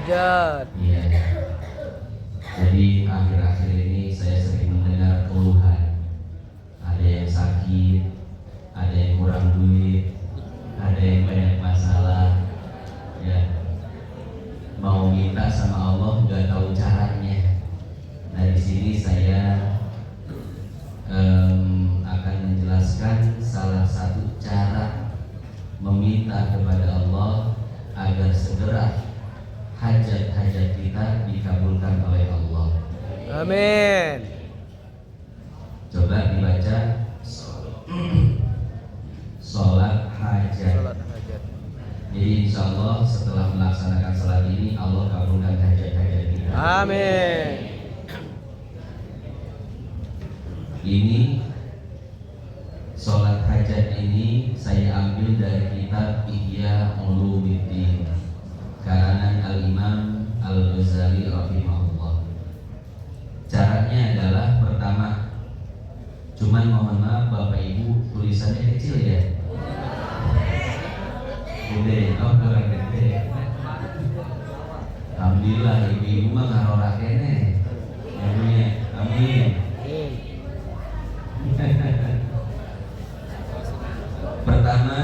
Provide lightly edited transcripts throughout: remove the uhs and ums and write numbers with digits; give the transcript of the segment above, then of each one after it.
hajat. Iya. Jadi akhir-akhir ini saya sering mendengar keluhan. Ada yang sakit, ada yang kurang duit, ada yang banyak masalah. Ya, mau minta sama Allah nggak tahu caranya. Nah di sini saya akan menjelaskan salah satu cara meminta kepada Allah agar segera hajat-hajat kita dikabulkan oleh Allah. Amin. Coba dibaca sholat hajat. Salat hajat. Jadi insya Allah setelah melaksanakan sholat ini Allah kabulkan hajat-hajat kita. Amin. Ini sholat hajat ini saya ambil dari kitab Ihya Ulumuddin karangan Al-Imam Al-Ghazali rahimahullah. Caranya adalah pertama, cuman mohon maaf Bapak Ibu tulisannya kecil ya. Gede, oh kurang gede. Alhamdulillah ibu-ibu mah ngarora kene. Amin. Amin. Pertama,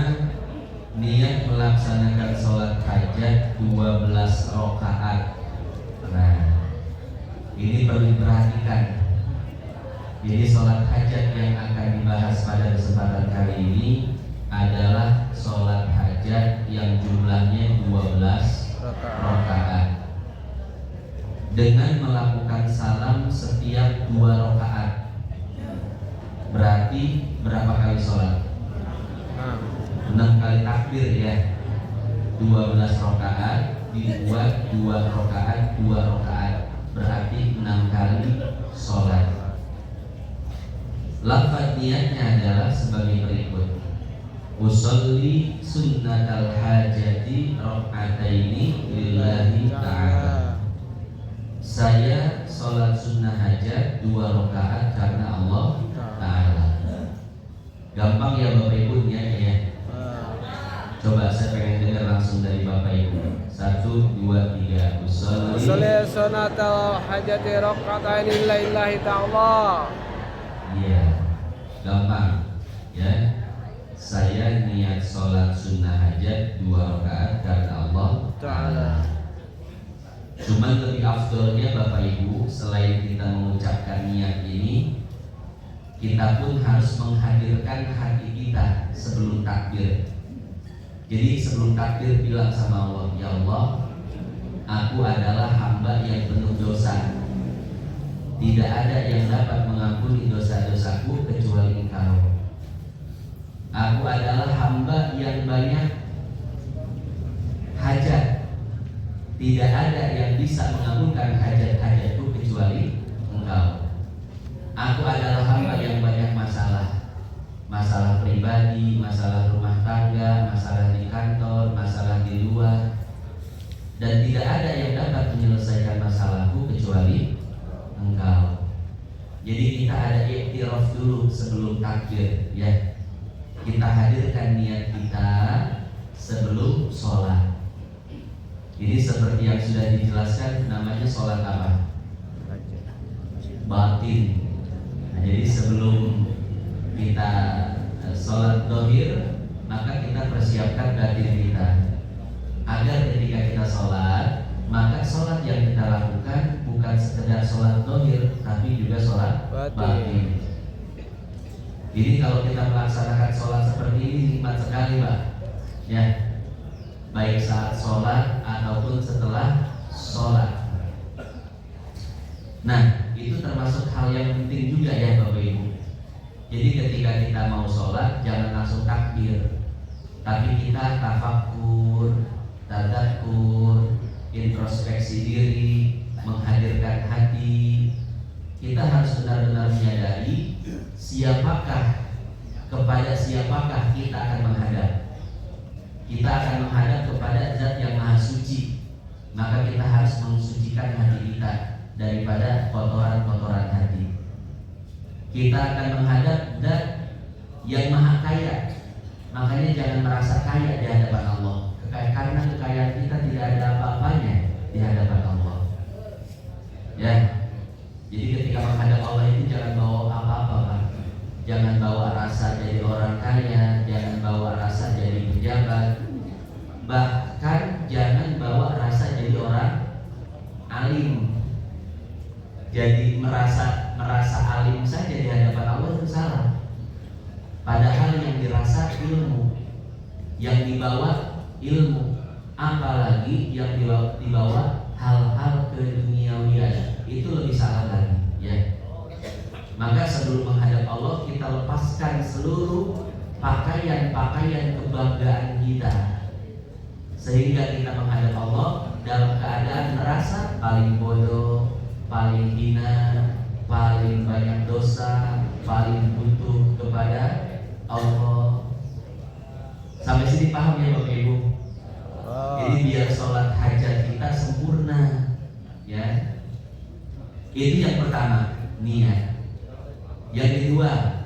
niat melaksanakan sholat hajat 12 rakaat. Nah, ini perlu diperhatikan. Jadi sholat hajat yang akan dibahas pada kesempatan kali ini adalah sholat hajat yang jumlahnya 12 rakaat. Dengan melakukan salam setiap 2 rakaat. Berarti berapa kali sholat? 6 kali takbir ya. 12 rakaat dibuat 2 rakaat, 2 rakaat berarti 6 kali sholat. Lafaz niatnya adalah sebagai berikut: usolli sunnatal hajati rakaataini lillahi ta'ala. Saya sholat sunnah hajat 2 rakaat karena Allah Ta'ala. Gampang ya Bapak Ibu niatnya ya. Coba saya pengen dengar langsung dari Bapak Ibu. 1, 2, 3. Usolli sunnatal hajati raqataini lillahi ta'ala. Iya, gampang ya. Saya niat sholat sunnah hajat 2 rakaat karena Allah Ta'ala. Cuman lebih afdolnya Bapak Ibu, selain kita mengucapkan niat ini, kita pun harus menghadirkan hati kita sebelum takbir. Jadi sebelum takbir bilang sama Allah, ya Allah, aku adalah hamba yang penuh dosa. Tidak ada yang dapat mengampuni dosa-dosaku kecuali Engkau. Aku adalah hamba yang banyak hajat. Tidak ada yang bisa mengabulkan hajat-hajatku kecuali Engkau. Aku adalah hamba yang banyak masalah. Masalah pribadi, masalah rumah tangga, masalah di kantor, masalah di luar. Dan tidak ada yang dapat menyelesaikan masalahku kecuali Engkau. Jadi kita ada iktiraf dulu sebelum takbir ya. Kita hadirkan niat kita sebelum sholat. Ini seperti yang sudah dijelaskan, namanya sholat apa? Batin. Nah, jadi sebelum kita sholat dohir, maka kita persiapkan batin kita agar ketika kita sholat, maka sholat yang kita lakukan bukan sekedar sholat dohir, tapi juga sholat batin. Jadi kalau kita melaksanakan sholat seperti ini nikmat sekali Pak ya, baik saat sholat ataupun setelah sholat. Nah itu termasuk hal yang penting juga ya Bapak Ibu. Jadi ketika kita mau sholat jangan langsung takbir, tapi kita tafakkur, tadakkur, introspeksi diri, menghadirkan hati. Kita harus benar-benar menyadari kepada siapakah kita akan menghadap. Kita akan menghadap kepada Zat yang Maha Suci. Maka kita harus mensucikan hati kita daripada kotoran-kotoran hati. Kita akan menghadap Zat yang Maha Kaya. Makanya jangan merasa kaya di hadapan Allah, karena kekayaan kita tidak ada apa-apanya di hadapan bahkan jangan bawa rasa jadi orang alim. Jadi merasa alim saja di hadapan Allah itu salah. Padahal yang dirasa ilmu, yang dibawa ilmu, apalagi yang dibawa hal-hal keduniawian, itu lebih salah lagi, ya. Maka sebelum menghadap Allah, kita lepaskan seluruh pakaian-pakaian kebanggaan kita, sehingga kita menghadap Allah dalam keadaan merasa paling bodoh, paling hina, paling banyak dosa, paling butuh kepada Allah. Sampai sini paham ya Bapak Ibu? Jadi biar sholat hajat kita sempurna, ya. Itu yang pertama, niat. Yang kedua,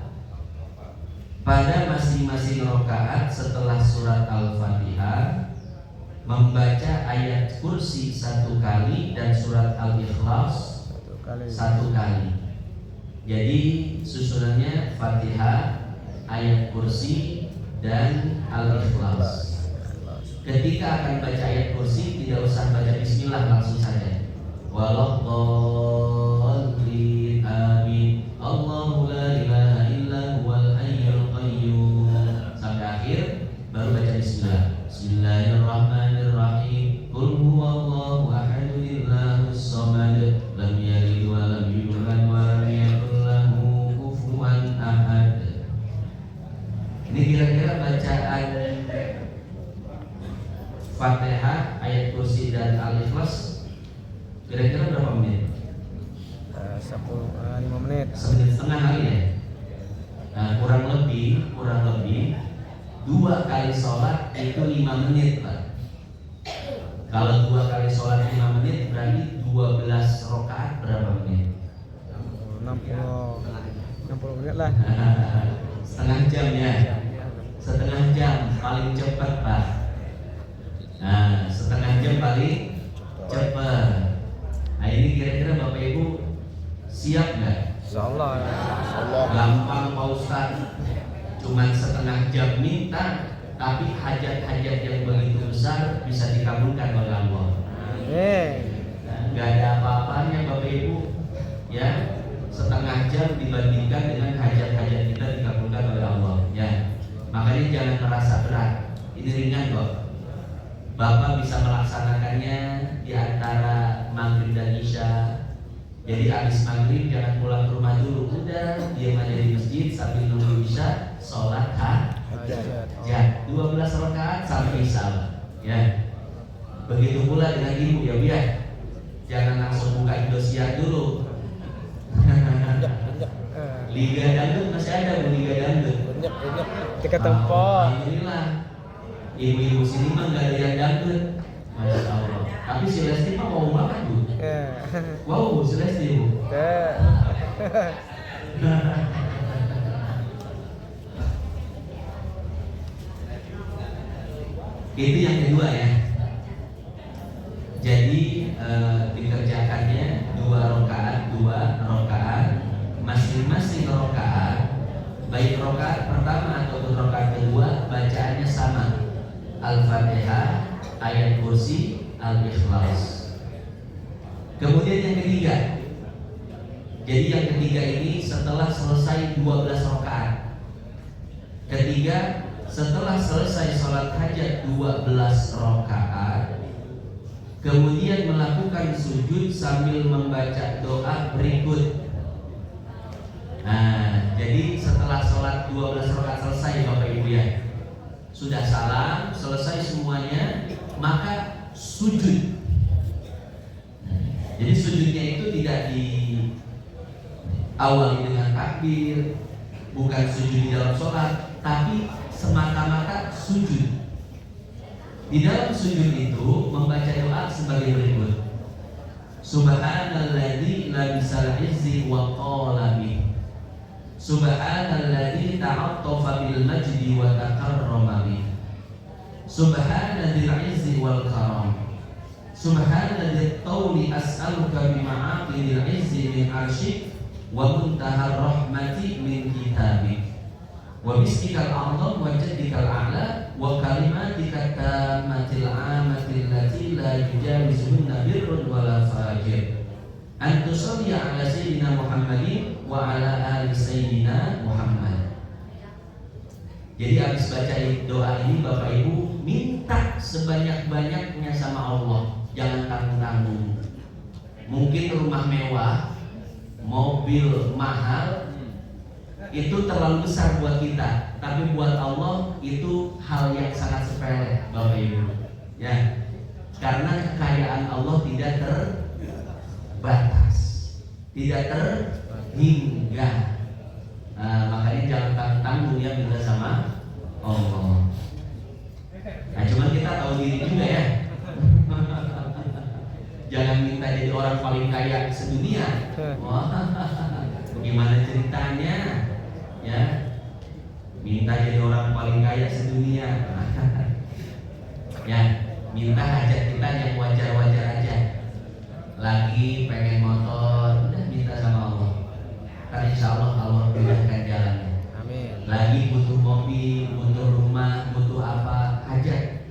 pada masing-masing rakaat setelah surat Al-Fatihah membaca ayat kursi 1 kali dan surat Al-Ikhlas 1 kali. Jadi susunannya Fatihah, ayat kursi, dan Al-Ikhlas. Ketika akan baca ayat kursi tidak usah baca bismillah, langsung saja waladdallin amin Allahu la ilaha illa huwal hayyul qayyum sampai akhir, baru baca bismillah. Bismillahirrahmanirrahim. Qul huwallahu ahad Allahus samad lam yalid wa lam yulad wa lam yakul lahu kufuwan ahad. Ini kira-kira bacaan Fatihah, ayat kursi, dan Al-Ikhlas kira-kira berapa menit? 5 menit. 1,5 menit kali ya. Kurang lebih 2 kali sholat itu 5 menit Pak. Kalau 2 kali sholat 5 menit berarti 12 rakaat berapa menit? 60 menit lah. Setengah jam ya. Setengah jam paling cepat Pak. Nah, setengah jam paling cepat. Nah ini kira-kira Bapak Ibu siap nggak? Insyaallah. Gampang Pak Ustaz. Cuman setengah jam minta, tapi hajat-hajat yang begitu besar bisa dikabulkan oleh Allah. Nggak ada apa-apanya Bapak Ibu, ya. Setengah jam dibandingkan dengan hajat-hajat kita dikabulkan oleh Allah, ya. Makanya jangan merasa berat. Ini ringan kok. Bapak bisa melaksanakannya di antara maghrib dan isya. Jadi habis maghrib jangan pulang ke rumah dulu, udah diam aja di masjid sambil nunggu isya, sholat hajat 12 rakaat sampai isya, ya. Begitu pula dengan ibu ya, biar jangan langsung buka Indosiar dulu. Liga dangdut masih ada, Bu, Liga dangdut. Tiga tempat. Alhamdulillah. Ibu-ibu sini mah nggak ada yang dangdut, masya Allah. Tapi si Lesti mah mau banget Bu. Wow, si Lesti Bu. Itu yang kedua ya. Jadi dikerjakannya 2 rakaat, masing-masing rakaat, baik rakaat pertama ataupun rakaat kedua bacaannya sama. Al-Fatihah, ayat kursi, Al-Ikhlas. Kemudian yang ketiga. Jadi yang ketiga ini setelah selesai 12 rakaat. Ketiga, setelah selesai sholat hajat 12 rakaat, kemudian melakukan sujud sambil membaca doa berikut. Nah, jadi setelah sholat 12 rakaat selesai Bapak Ibu ya, sudah salam, selesai semuanya, maka sujud. Jadi sujudnya itu tidak diawali dengan takbir, bukan sujud di dalam sholat, tapi semata-mata sujud. Di dalam sujud itu membaca doa sebagai berikut: Subhanalladzi labisal izzi wa qala bih, Subhanalladzi ta'attafa bil majdi wa takarrama bih, Subhanadzil izzi wal karam, Subhanadzil tawli as'aluka bima'aqidil izzi min arsyik wa muntahar rahmati min kitabik, wa bismikal a'zam wa jaddikal a'la wa kalimatika tammatil amatil lati la yujawizuhunna birrun wala fajir. An tusalli ala sayyidina Muhammadin wa ala ali sayyidina Muhammad. Jadi habis baca doa ini Bapak Ibu minta sebanyak-banyaknya sama Allah, jangan tanggung-tanggung. Mungkin rumah mewah, mobil mahal itu terlalu besar buat kita, tapi buat Allah itu hal yang sangat sepele, Bapak Ibu. Ya, karena kekayaan Allah tidak terbatas, tidak terhingga. Makanya jangan tanggung-tanggung ya minta sama Allah. Nah, cuman kita tahu diri juga ya. Jangan minta jadi orang paling kaya sedunia. Wah, bagaimana ceritanya? Ya, minta jadi orang paling kaya sedunia. Ya, minta hajat kita yang wajar-wajar aja. Lagi pengen motor, udah minta sama Allah. Karena insya Allah Allah mudahkan jalannya. Amin. Lagi butuh mobil, butuh rumah, butuh apa hajat,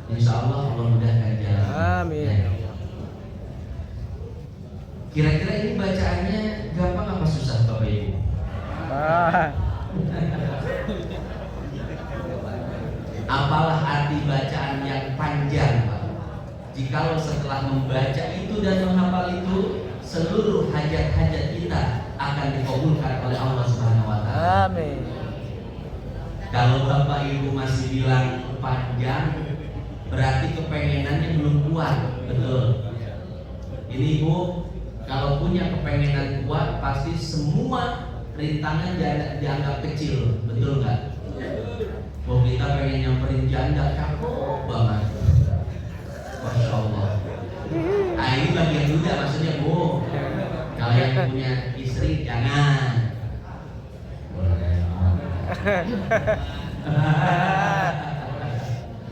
insya Allah Allah mudahkan jalan. Amin. Ya. Kira-kira ini bacaannya gampang apa susah Bapak Ibu? Apalah arti bacaan yang panjang, Pak? Jikalau setelah membaca itu dan menghafal itu, seluruh hajat-hajat kita akan dikabulkan oleh Allah Subhanahu wa taala. Amin. Kalau Bapak Ibu masih bilang panjang, berarti kepengenannya belum kuat, betul. Ini Ibu, kalau punya kepengenan kuat, pasti semua rintangan dianggap kecil, betul nggak? Oh, kita pengen nyamperin janda, cakep banget, Masya Allah. Nah, ini bagian duda maksudnya Bu. Kalau yang punya istri jangan.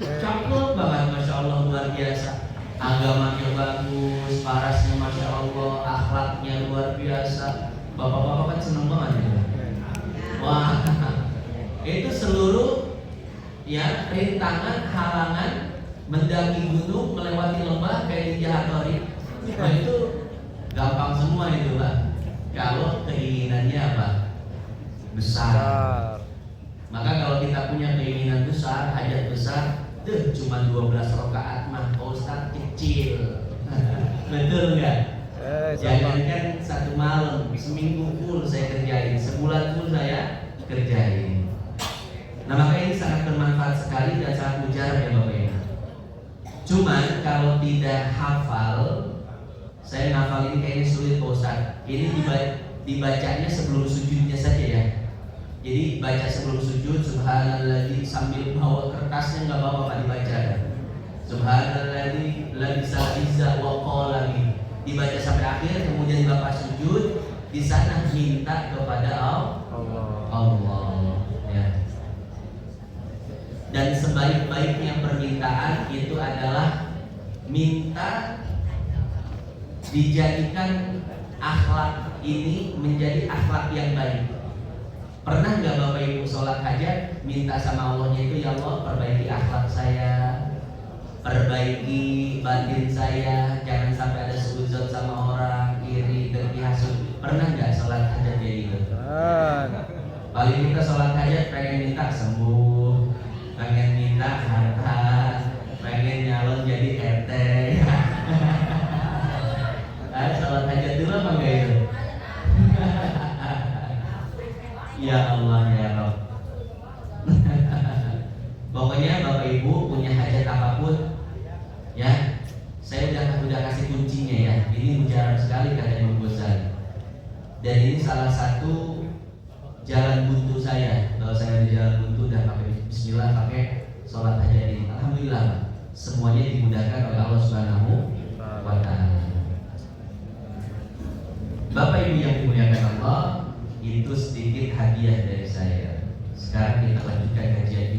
Cakep banget, Masya Allah, luar biasa. Agamanya bagus, parasnya Masya Allah, akhlaknya luar biasa. Bapak-bapak kan seneng banget ya. Wah, itu seluruh ya rintangan, halangan, mendaki gunung, melewati lembah kayak di Jahatori. Nah, itu gampang semua itu Pak. Kalau keinginannya apa? Besar. Maka kalau kita punya keinginan besar, hajat besar, cuma 12 rakaat mah Pak Ustaz kecil. Betul nggak? Jangankan satu malam, seminggu full saya kerjain, sebulan full saya kerjain. Nah, maka ini sangat bermanfaat sekali dan sangat mujarab ya Bapak Ibu. Cuman kalau tidak hafal, saya ngafal ini kayaknya sulit Pak Ustaz. Ini dibacanya sebelum sujudnya saja ya. Jadi baca sebelum sujud, subhanalladzi, sambil bawa kertasnya nggak bawa Pak dibaca. Subhanalladzi la bisa izza wa qala, dibaca sampai akhir, kemudian Bapak sujud, di sana minta kepada Allah. Ya. Dan sebaik-baiknya permintaan itu adalah minta dijadikan akhlak ini menjadi akhlak yang baik. Pernah nggak Bapak Ibu sholat hajat minta sama Allahnya itu, ya Allah perbaiki akhlak saya, perbaiki batin saya, jangan sampai ada suudzon sama orang, iri, dengki, hasud. Pernah nggak sholat hajat kayak gitu? Paling kita sholat hajat pengen minta sembuh, pengen minta harta, pengen nyalon jadi RT. Sholat hajat dulu apa enggak itu? Ya Allah ya Rabb. Pokoknya Bapak Ibu punya hajat apapun, ya, saya udah kasih kuncinya ya. Ini mujarab sekali kata Imam Ghazali. Dan ini salah satu jalan buntu saya. Kalau saya di jalan buntu dan pakai Bismillah, pakai sholat hajat ini, alhamdulillah semuanya dimudahkan oleh Allah Subhanahu wa Ta'ala. Bapak Ibu yang dimuliakan Allah, itu sedikit hadiah dari saya. Sekarang kita lanjutkan kajian